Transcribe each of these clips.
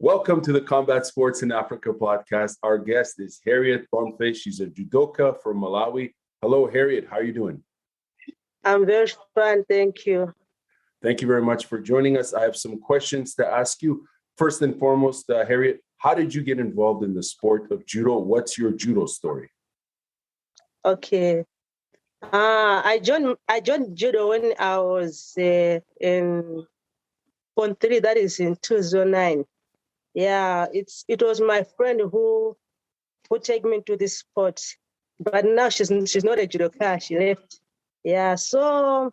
Welcome to the Combat Sports in Africa podcast. Our guest is Harriet Bonface. She's a judoka from Malawi. Hello, Harriet. How are you doing? I'm very fine. Thank you. Thank you very much for joining us. I have some questions to ask you. First and foremost, Harriet, how did you get involved in the sport of judo? What's your judo story? Okay. I joined judo when I was in Pond 3, that is in 2009. Yeah, it was my friend who took me to this sport. But now she's not a judoka, she left. Yeah, so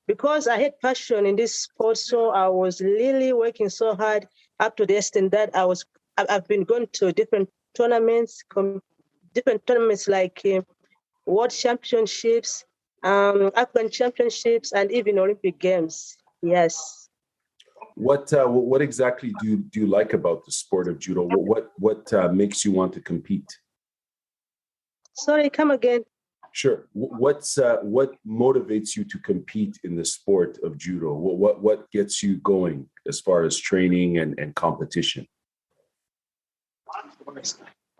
because I had passion in this sport, so I was really working so hard up to the extent that I've been going to different tournaments like World Championships, African Championships, and even Olympic Games. Yes. What exactly do you like about the sport of judo? What makes you want to compete? Sorry, come again. Sure. What motivates you to compete in the sport of judo? What gets you going as far as training and competition?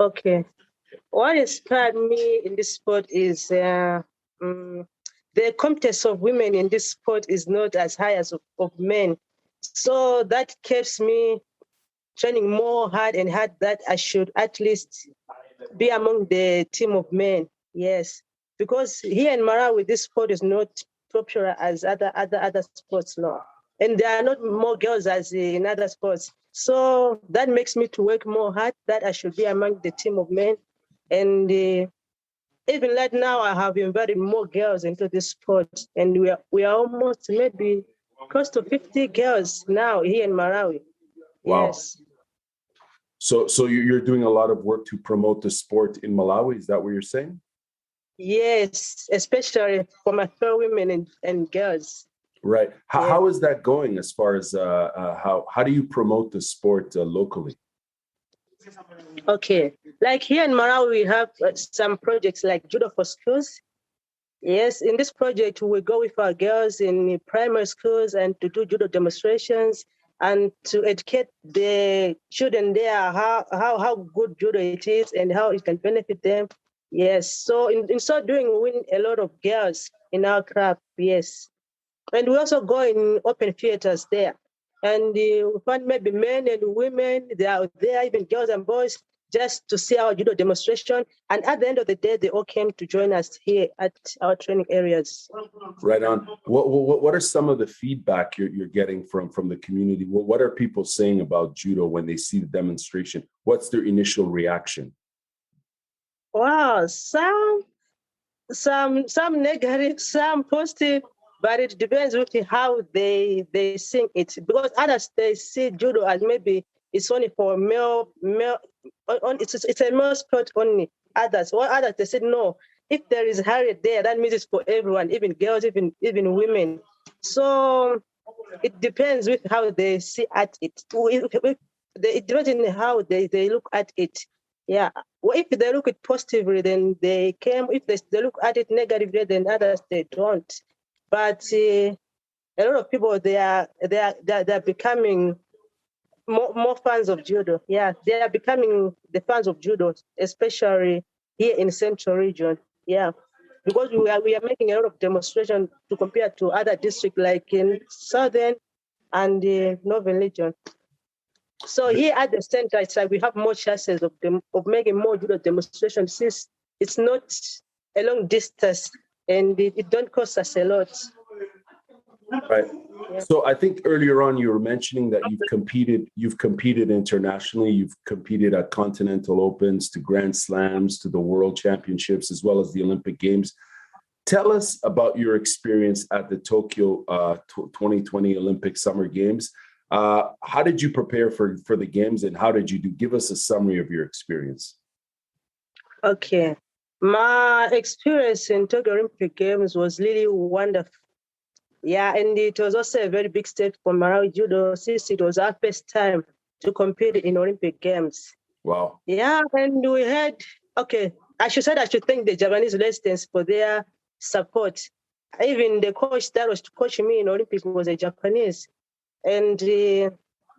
Okay. What inspired me in this sport is the competence of women in this sport is not as high as of men. So that keeps me training more hard and hard that I should at least be among the team of men. Yes. Because here in Malawi, this sport is not popular as other sports now. And there are not more girls as in other sports. So that makes me to work more hard that I should be among the team of men. And even right now, I have invited more girls into this sport. And we are almost maybe close to 50 girls now here in Malawi. Wow. Yes. So you're doing a lot of work to promote the sport in Malawi. Is that what you're saying? Yes, especially for my fellow women and girls. Right. How is that going as far as how do you promote the sport locally? Okay. Like here in Malawi, we have some projects like Judo for Schools. Yes, in this project, we go with our girls in primary schools and to do judo demonstrations and to educate the children there how good judo it is and how it can benefit them. Yes, so in so doing, we win a lot of girls in our club, yes. And we also go in open theaters there. And we find maybe men and women, they are there, even girls and boys, just to see our judo demonstration. And at the end of the day, they all came to join us here at our training areas. Right on. What are some of the feedback you're getting from the community? What are people saying about judo when they see the demonstration? What's their initial reaction? Wow, some negative, some positive, but it depends with how they sing it. Because others, they see judo as maybe it's only for male. It's a male sport only. Others, they said no. If there is Harriet there, that means it's for everyone, even girls, even women. So it depends with how they see at it. It depends on how they look at it. Yeah. Well, if they look at it positively, then they came. If they look at it negatively, then others they don't. But a lot of people they are becoming more fans of judo. Yeah, they are becoming the fans of judo, especially here in Central Region. Yeah, because we are making a lot of demonstration to compare to other districts like in Southern and the Northern Region. So here at the center, it's like we have more chances of making more judo demonstrations since it's not a long distance and it don't cost us a lot. Right. Yeah. So I think earlier on you were mentioning that you've competed internationally. You've competed at Continental Opens, to Grand Slams, to the World Championships, as well as the Olympic Games. Tell us about your experience at the Tokyo 2020 Olympic Summer Games. How did you prepare for the games, and how did you do? Give us a summary of your experience. Okay. My experience in Tokyo Olympic Games was really wonderful. Yeah, and it was also a very big step for Malawi Judo since it was our first time to compete in Olympic Games. Wow. Yeah, and we had, I should thank the Japanese residents for their support. Even the coach that was coaching me in Olympic was a Japanese. And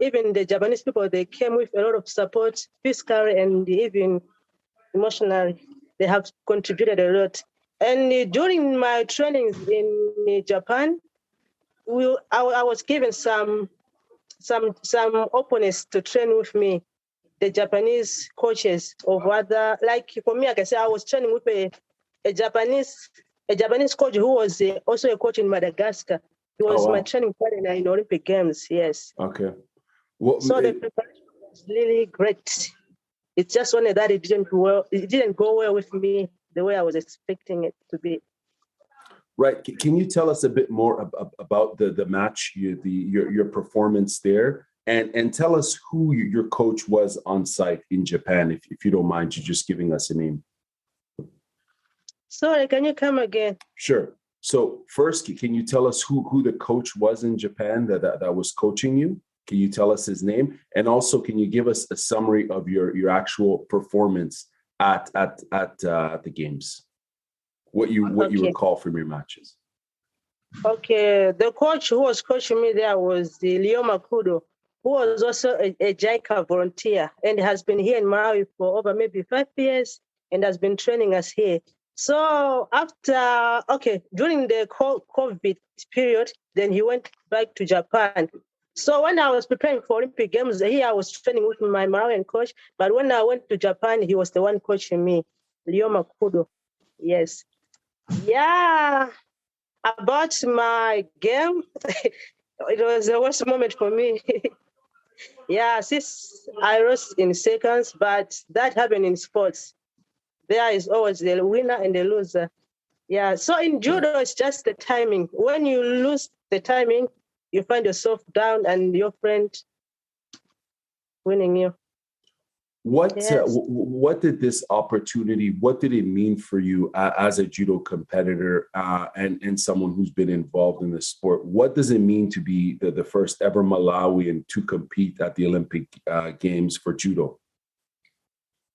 even the Japanese people, they came with a lot of support, physically and even emotionally. They have contributed a lot. And during my trainings in Japan, I was given some opponents to train with me, the Japanese coaches of other, like for me, like I said, I was training with a Japanese coach who was also a coach in Madagascar. He was my training partner in Olympic Games, yes. Okay. So the preparation was really great. It's just only that it didn't go well with me the way I was expecting it to be. Right. Can you tell us a bit more about the match, your performance there, and tell us who your coach was on site in Japan, if you don't mind you just giving us a name. Sorry, can you come again? Sure. So first, can you tell us who the coach was in Japan that was coaching you? Can you tell us his name? And also, can you give us a summary of your actual performance at the games? What you recall from your matches? Okay, the coach who was coaching me there was the Lioma Kudo, who was also a JICA volunteer and has been here in Malawi for over maybe 5 years and has been training us here. So during the COVID period, then he went back to Japan. So when I was preparing for Olympic Games, here I was training with my Malawian coach, but when I went to Japan, he was the one coaching me, Lioma Kudo. Yes. Yeah. About my game, it was the worst moment for me. Yeah, since I lost in seconds, but that happened in sports. There is always the winner and the loser. Yeah, so in judo, it's just the timing. When you lose the timing, you find yourself down and your friend winning you. What did this opportunity, what did it mean for you as a judo competitor and someone who's been involved in the sport? What does it mean to be the first ever Malawian to compete at the Olympic Games for judo?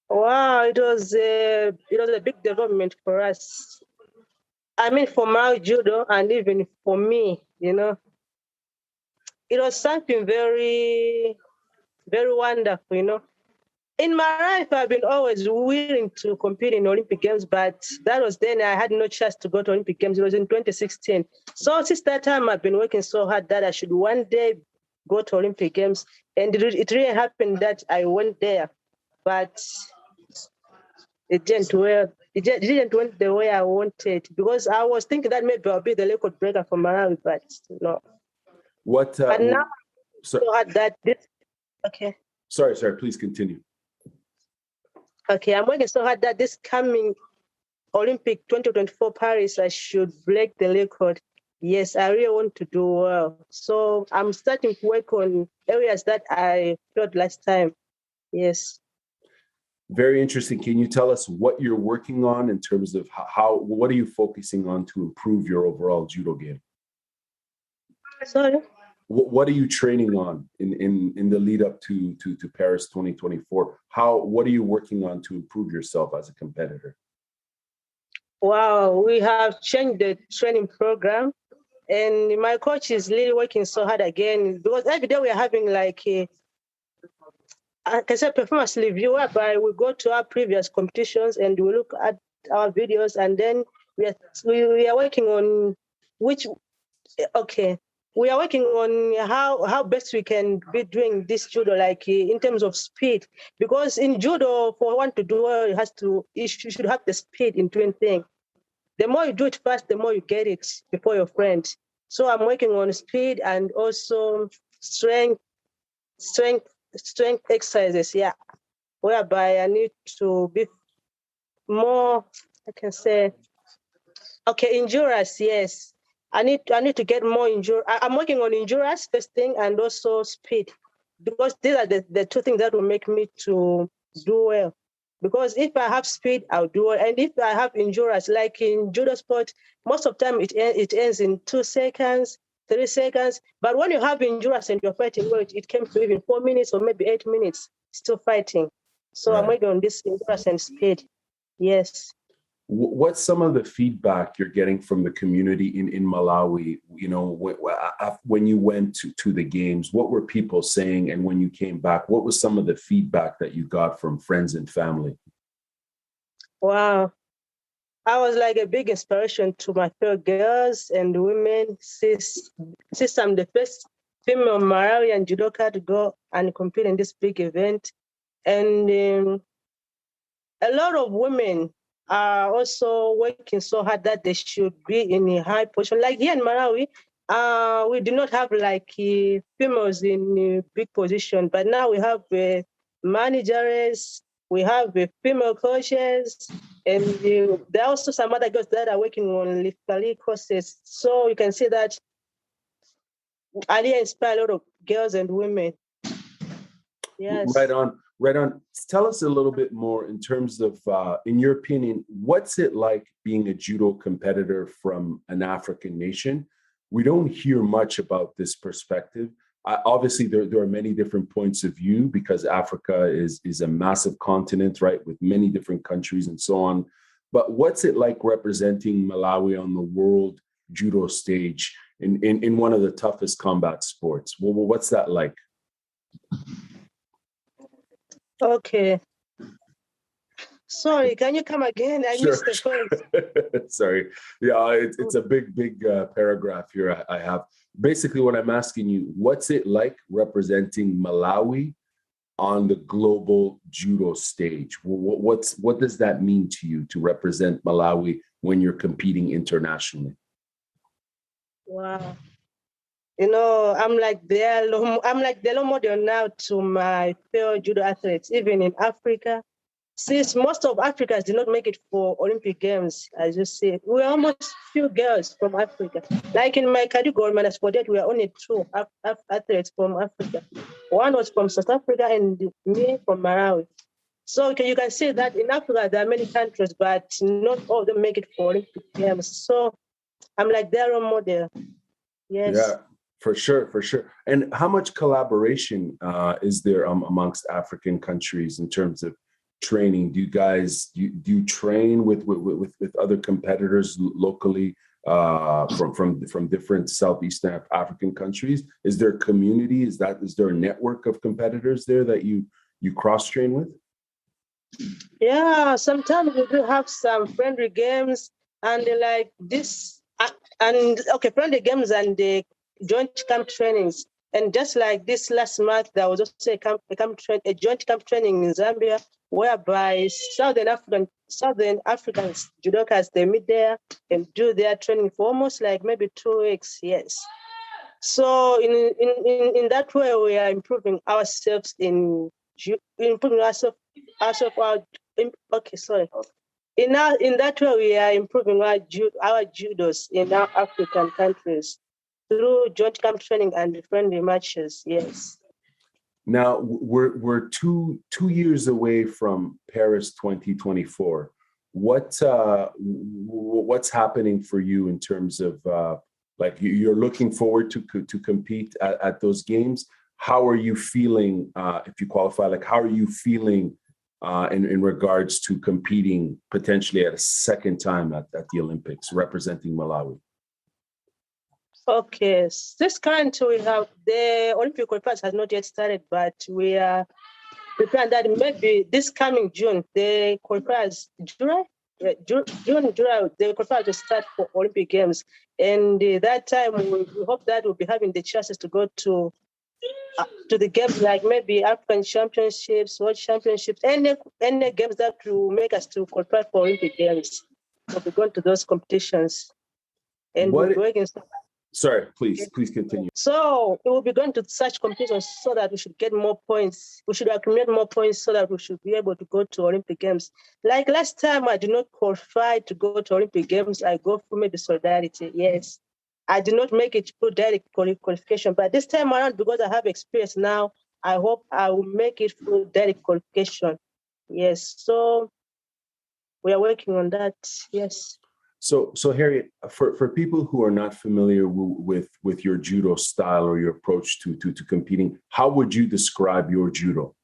Wow, it was a big development for us. I mean, for Malawi judo and even for me, it was something very, very wonderful, In my life, I've been always willing to compete in Olympic Games, but that was then I had no chance to go to Olympic Games. It was in 2016. So since that time, I've been working so hard that I should one day go to Olympic Games. And it really happened that I went there, but it didn't went the way I wanted, because I was thinking that maybe I'll be the record breaker for Malawi, but no. And now I'm so hard that okay. Sorry, please continue. Okay, I'm working so hard that this coming Olympic 2024 Paris, I should break the record. Yes, I really want to do well. So I'm starting to work on areas that I failed last time. Yes. Very interesting. Can you tell us what you're working on in terms of what are you focusing on to improve your overall judo game? Sorry? What are you training on in the lead up to Paris 2024? What are you working on to improve yourself as a competitor? Wow, we have changed the training program, and my coach is really working so hard again, because every day we are having like performance review, whereby we go to our previous competitions and we look at our videos, and then we are working on we are working on how best we can be doing this judo, like in terms of speed, because in judo, for one to do well, you should have the speed in doing things. The more you do it fast, the more you get it before your friend. So I'm working on speed and also strength exercises, yeah, whereby I need to be more, I can say, endurance, yes. I need to get more endurance. I'm working on endurance first thing and also speed, because these are the two things that will make me to do well. Because if I have speed, I'll do well. And if I have endurance, like in judo sport, most of the time it ends in 2 seconds, 3 seconds. But when you have endurance and you're fighting well, it came to even 4 minutes or maybe 8 minutes, still fighting. So right. I'm working on this endurance and speed. Yes. What's some of the feedback you're getting from the community in Malawi? You know, when you went to the games, what were people saying? And when you came back, what was some of the feedback that you got from friends and family? Wow. I was like a big inspiration to my fellow girls and women since I'm the first female Malawian judoka to go and compete in this big event. And a lot of women are also working so hard that they should be in a high position. Like here in Malawi, we do not have like females in a big position, but now we have managers, we have female coaches, and there are also some other girls that are working on legal courses. So you can see that Ali inspire a lot of girls and women. Yes. Right on. Right on. Tell us a little bit more in terms of, in your opinion, what's it like being a judo competitor from an African nation? We don't hear much about this perspective. Obviously, there are many different points of view because Africa is a massive continent, right, with many different countries and so on. But what's it like representing Malawi on the world judo stage in one of the toughest combat sports? Well, what's that like? Okay. Sorry, can you come again? I missed the point. Sorry. Yeah, it's a big paragraph here I have. Basically, what I'm asking you, what's it like representing Malawi on the global judo stage? What does that mean to you to represent Malawi when you're competing internationally? Wow. You know, I'm like the role model now to my fellow judo athletes, even in Africa. Since most of Africans did not make it for Olympic Games, as you said, we're almost few girls from Africa. Like in my category, minus 48, we are only two athletes from Africa. One was from South Africa and me from Malawi. So you can see that in Africa, there are many countries, but not all of them make it for Olympic Games. So I'm like their role model. Yes. Yeah, for sure, for sure. And how much collaboration is there amongst African countries in terms of training? Do you train with other competitors locally from different Southeastern African countries? Is there a community? Is there a network of competitors there that you cross train with? Yeah, sometimes we do have some friendly games and like this, friendly games and the joint camp trainings. And just like this last month, there was also a joint camp training in Zambia, whereby Southern Africans judokas, they meet there and do their training for almost like maybe 2 weeks. Yes. So in that way, we are improving ourselves in okay, sorry. In that way, we are improving our judos in our African countries through joint camp training and friendly matches. Yes. Now we're two years away from Paris 2024. What's happening for you in terms of like you're looking forward to compete at those games? How are you feeling if you qualify? Like how are you feeling in regards to competing potentially at a second time at the Olympics, representing Malawi? Okay, this current we have the Olympic qualifiers has not yet started, but we are preparing that maybe this coming June the qualifiers July, July the qualifiers will start for Olympic Games, and that time we hope that we'll be having the chances to go to the games like maybe African Championships, World Championships, any games that will make us to qualify for Olympic Games. We'll be going to those competitions, and we'll be working. Sorry, please continue. So we will be going to such competitions so that we should get more points. We should accumulate more points so that we should be able to go to Olympic Games. Like last time, I did not qualify to go to Olympic Games. I go for maybe solidarity. Yes, I did not make it through direct qualification. But this time around, because I have experience now, I hope I will make it through direct qualification. Yes. So we are working on that. Yes. So Harriet, for people who are not familiar with your judo style or your approach to competing, how would you describe your judo?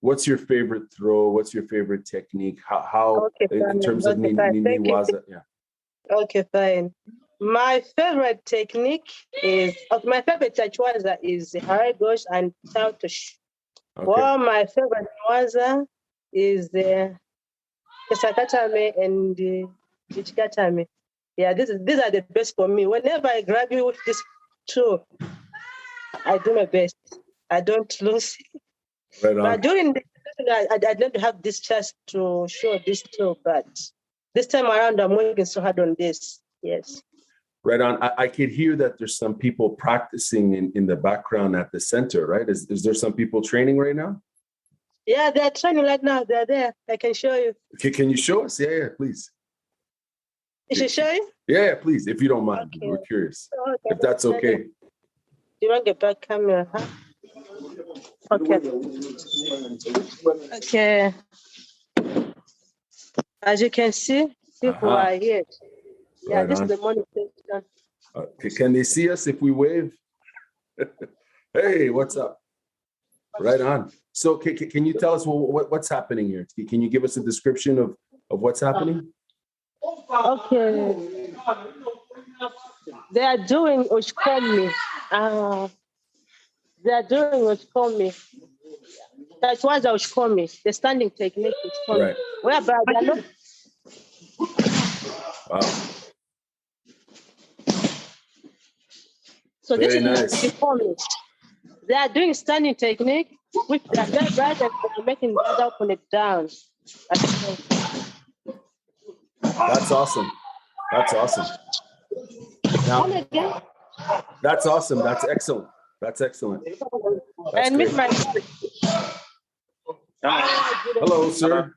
what's your favorite throw? What's your favorite technique? How Okay, in terms of Niwaza? Yeah. Okay, fine. My favorite technique is my favorite Chachwaza is Haragosh and Tautosh. Okay. Well, my favorite Waza is the Kesakatame and the Ichikatame. Yeah, these are the best for me. Whenever I grab you with this two, I do my best. I don't lose. Right on. But during the I don't have this chance to show this two, but this time around I'm working so hard on this. Yes. Right on. I could hear that there's some people practicing in the background at the center, right? Is there some people training right now? Yeah, they're training right now. They're there. I can show you. Can you show us? Yeah, please. You should show you? Yeah, please, if you don't mind. Okay. We're curious. Okay, if that's okay. You want to get back camera, huh? Okay. Okay. As you can see, people are here. Yeah, right, this is the morning session. Can they see us if we wave? Hey, what's up? Right on. So can you tell us what's happening here? Can you give us a description of what's happening? Okay. They are doing Ushkomi. They are doing Ushkomi. That's why the Ushkomi, the standing technique is Ushkomi. Right. Whereby they are not. Wow. So very this is nice. Ushkomi. They are doing standing technique with their left right and making the other put it down. That's awesome. That's awesome. Now, that's awesome. That's excellent. That's excellent. That's and great. my hello, sir.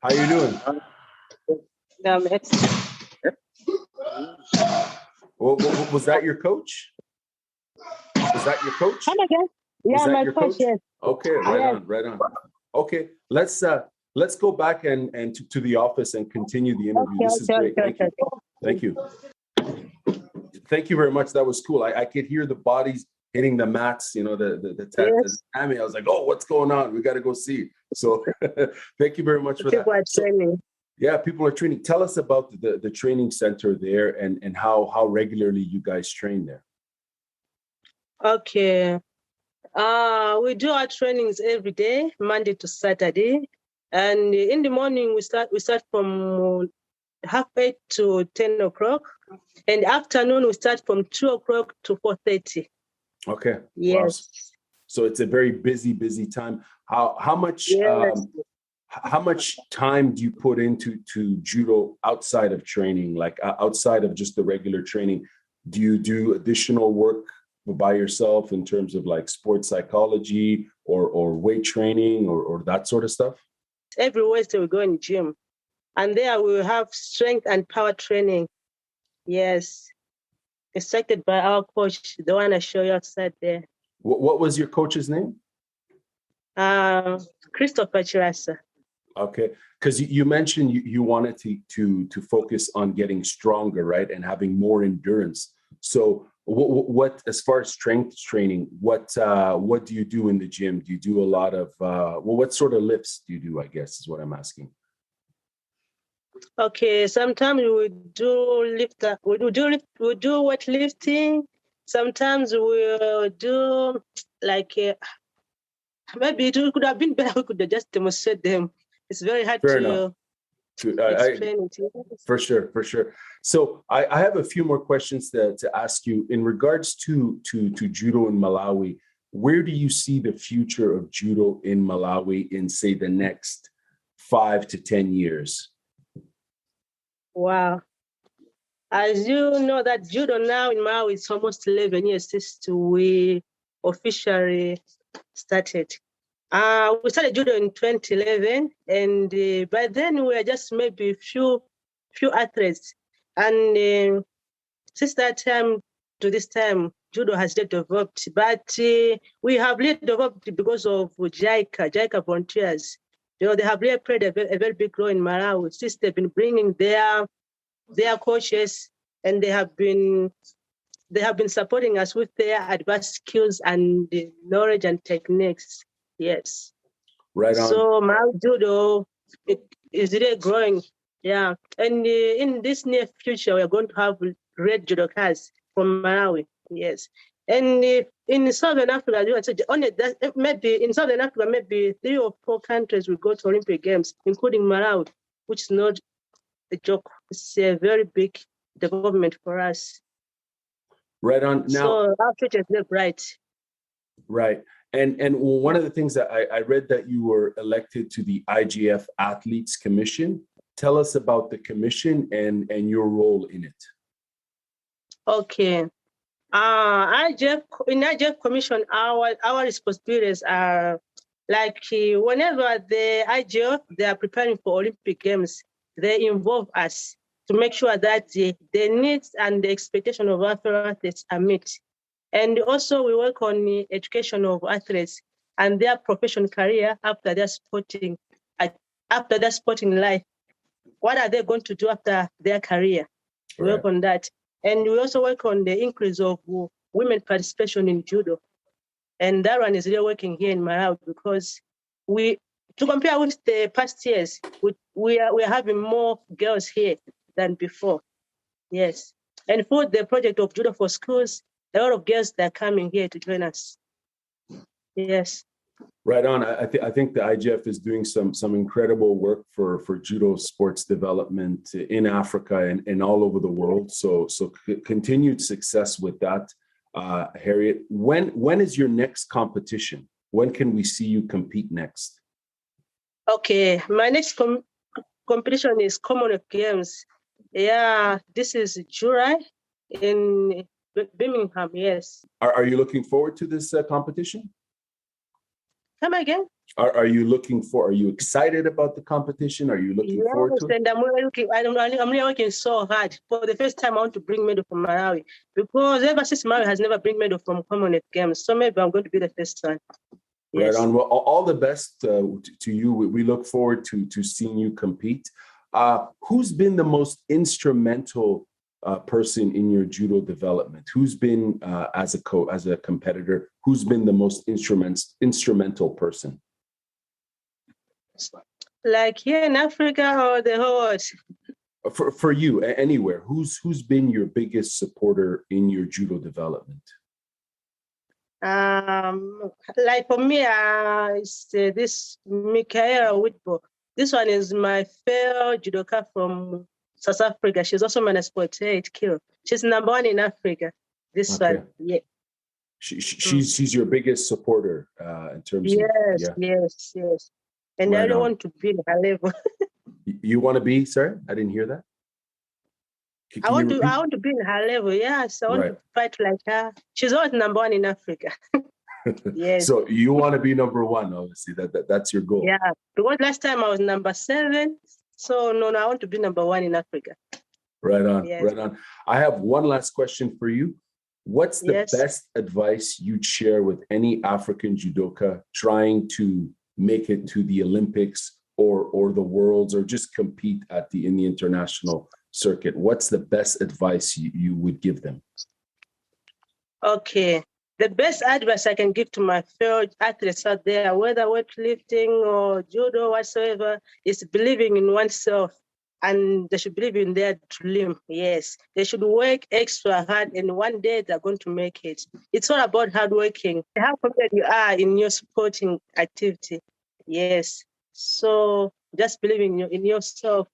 How you doing? Was that your coach? Was that your coach? Come again? Yeah, my coach. Yes. Okay, right on. Okay, let's go back and to the office and continue the interview. Okay, this is great. Thank you. Thank you very much. That was cool. I could hear the bodies hitting the mats, you know, the tatami. I was like, oh, what's going on? We got to go see. So thank you very much for people that. Are training. Yeah, people are training. Tell us about the training center there and how regularly you guys train there. Okay. We do our trainings every day, Monday to Saturday. And in the morning, we start from 8:30 to 10 o'clock. And afternoon, we start from 2 o'clock to 4:30. Okay. Yes. Wow. So it's a very busy time. How much how much time do you put into judo outside of training, like outside of just the regular training? Do you do additional work by yourself in terms of like sports psychology or weight training or that sort of stuff? Every Wednesday we go in the gym, and there we will have strength and power training. Yes, instructed by our coach, the one I show you outside there. What was your coach's name? Christopher Chirasa. Okay, because you mentioned you wanted to focus on getting stronger, right, and having more endurance. So what as far as strength training, what do you do in the gym? Do you do a lot of what sort of lifts do you do, I guess is what I'm asking. Okay, sometimes we do weightlifting. Sometimes we'll do like maybe it could have been better. We could have just demonstrate them. It's very hard to explain it. For sure. So I have a few more questions to ask you in regards to judo in Malawi. Where do you see the future of judo in Malawi in, say, the next 5 to 10 years? Wow. As you know, that judo now in Malawi is almost 11 years since we officially started. We started judo in 2011, and by then we were just maybe few athletes. And since that time to this time, judo has developed, but we have really developed because of JICA volunteers. You know, they have really played a very big role in Malawi since they've been bringing their coaches, and they have been supporting us with their advanced skills and knowledge and techniques. Yes. Right on. So Malawi Judo is really growing. Yeah. And in this near future, we're going to have red judokas from Malawi. Yes. And in Southern Africa, maybe in Southern Africa, maybe 3 or 4 countries will go to Olympic Games, including Malawi, which is not a joke. It's a very big development for us. Right on. Now, so our future is very bright. Right. And one of the things that I read that you were elected to the IJF Athletes Commission. Tell us about the commission and your role in it. Okay. In IJF Commission, our responsibilities are like whenever the IJF, they are preparing for Olympic Games, they involve us to make sure that the needs and the expectation of athletes are met. And also we work on the education of athletes and their professional career after their sporting life. What are they going to do after their career? We work on that. And we also work on the increase of women participation in judo. And that one is really working here in Malawi because to compare with the past years, we are having more girls here than before. Yes. And for the project of Judo for Schools, a lot of girls that are coming here to join us. Yes. Right on. I think the IJF is doing some incredible work for judo sports development in Africa and all over the world. So continued success with that, Harriet. When is your next competition? When can we see you compete next? Okay, my next competition is Commonwealth Games. Yeah, this is July in Birmingham. Yes. Are you looking forward to this competition? Come again? Are you excited about the competition? Are you looking forward to it? And I'm really working so hard. For the first time, I want to bring medal from Malawi because ever since Malawi has never bring medal from Commonwealth Games. So maybe I'm going to be the first one. Yes. Right on. Well, all the best to you. We look forward to seeing you compete. Who's been the most instrumental person in your judo development? Who's been as a competitor? Who's been the most instrumental person? Like here in Africa or the whole world? For you, anywhere. Who's been your biggest supporter in your judo development? Like for me, it's this Michaela Whitbo. This one is my fellow judoka from South Africa. She's also minus 48 kilo. She's number 1 in Africa. This one, yeah. She's your biggest supporter in terms of yes. And I don't want to be in her level. You want to be, sir? I didn't hear that. I want to be in her level. Yes, I want to fight like her. She's always number 1 in Africa. Yes. So you want to be number 1, obviously. That's your goal. Yeah. Because last time I was number 7. So no, I want to be number 1 in Africa. Right on. Yes. Right on. I have one last question for you. What's the best advice you'd share with any African judoka trying to make it to the Olympics or the Worlds or just compete in the international circuit? What's the best advice you would give them? Okay. The best advice I can give to my fellow athletes out there, whether weightlifting or judo, whatsoever, is believing in oneself. And they should believe in their dream. Yes, they should work extra hard, and one day they're going to make it. It's all about hard working. How confident you are in your sporting activity. Yes. So just believing in yourself.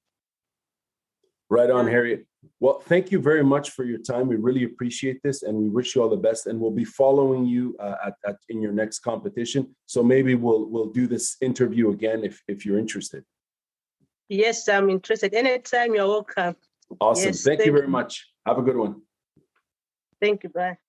Right on, Harriet. Well, thank you very much for your time. We really appreciate this, and we wish you all the best. And we'll be following you in your next competition. So maybe we'll do this interview again if you're interested. Yes, I'm interested. Anytime, you're welcome. Awesome. Yes, thank you very much. Have a good one. Thank you. Bye.